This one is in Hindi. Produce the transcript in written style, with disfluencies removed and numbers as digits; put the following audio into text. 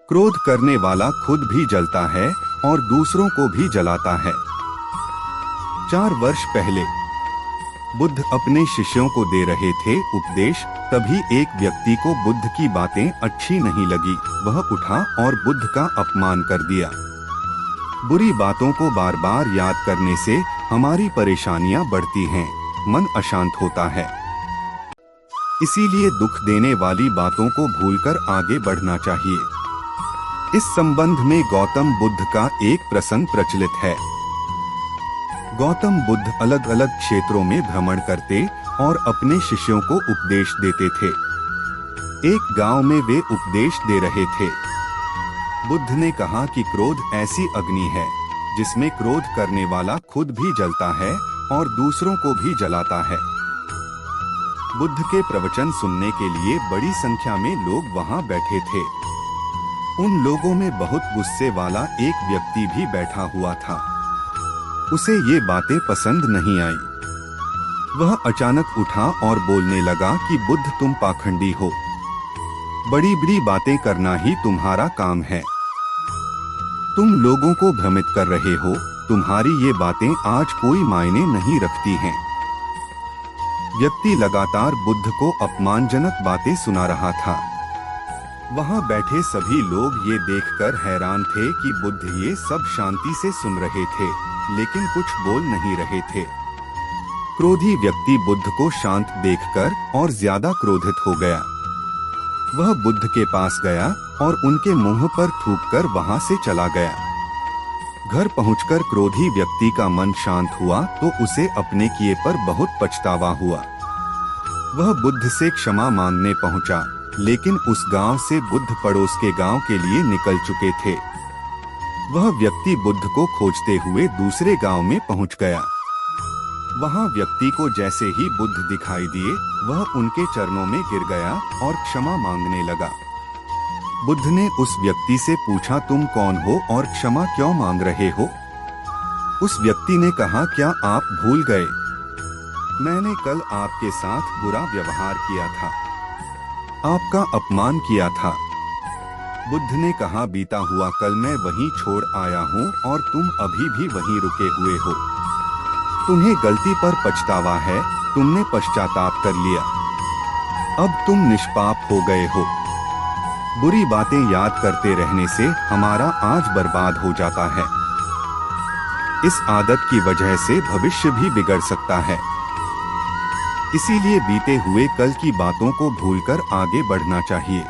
क्रोध करने वाला खुद भी जलता है और दूसरों को भी जलाता है। 4 वर्ष पहले बुद्ध अपने शिष्यों को दे रहे थे उपदेश, तभी एक व्यक्ति को बुद्ध की बातें अच्छी नहीं लगी। वह उठा और बुद्ध का अपमान कर दिया। बुरी बातों को बार बार याद करने से हमारी परेशानियां बढ़ती हैं, मन अशांत होता है। इसीलिए दुख देने वाली बातों को भूलकर आगे बढ़ना चाहिए। इस संबंध में गौतम बुद्ध का एक प्रसंग प्रचलित है। गौतम बुद्ध अलग अलग क्षेत्रों में भ्रमण करते और अपने शिष्यों को उपदेश देते थे। एक गांव में वे उपदेश दे रहे थे। बुद्ध ने कहा कि क्रोध ऐसी अग्नि है जिसमें क्रोध करने वाला खुद भी जलता है और दूसरों को भी जलाता है। बुद्ध के प्रवचन सुनने के लिए बड़ी संख्या में लोग वहां बैठे थे। उन लोगों में बहुत गुस्से वाला एक व्यक्ति भी बैठा हुआ था। उसे ये बातें पसंद नहीं आई। वह अचानक उठा और बोलने लगा कि बुद्ध, तुम पाखंडी हो। बड़ी बड़ी बातें करना ही तुम्हारा काम है। तुम लोगों को भ्रमित कर रहे हो। तुम्हारी ये बातें आज कोई मायने नहीं रखती हैं। व्यक्ति लगातार बुद्ध को अपमानजनक बातें सुना रहा था। वहां बैठे सभी लोग ये देखकर हैरान थे कि बुद्ध ये सब शांति से सुन रहे थे, लेकिन कुछ बोल नहीं रहे थे। क्रोधी व्यक्ति बुद्ध को शांत देखकर और ज्यादा क्रोधित हो गया। वह बुद्ध के पास गया और उनके मुंह पर थूककर वहां से चला गया। घर पहुंचकर क्रोधी व्यक्ति का मन शांत हुआ तो उसे अपने किए पर बहुत पछतावा हुआ। वह बुद्ध से क्षमा मांगने पहुंचा, लेकिन उस गांव से बुद्ध पड़ोस के गांव के लिए निकल चुके थे। वह व्यक्ति बुद्ध को खोजते हुए दूसरे गांव में पहुंच गया। वहां व्यक्ति को जैसे ही बुद्ध दिखाई दिए, वह उनके चरणों में गिर गया और क्षमा मांगने लगा। बुद्ध ने उस व्यक्ति से पूछा, तुम कौन हो और क्षमा क्यों मांग रहे हो? उस व्यक्ति ने कहा, क्या आप भूल गए? मैंने कल आपके साथ बुरा व्यवहार किया था, आपका अपमान किया था। बुद्ध ने कहा, बीता हुआ कल मैं वहीं छोड़ आया हूँ और तुम अभी भी वहीं रुके हुए हो। तुम्हें गलती पर पछतावा है, तुमने पश्चाताप कर लिया। अब तुम निष्पाप हो गए हो। बुरी बातें याद करते रहने से हमारा आज बर्बाद हो जाता है। इस आदत की वजह से भविष्य भी बिगड़ सकता है। इसीलिए बीते हुए कल की बातों को भूलकर आगे बढ़ना चाहिए।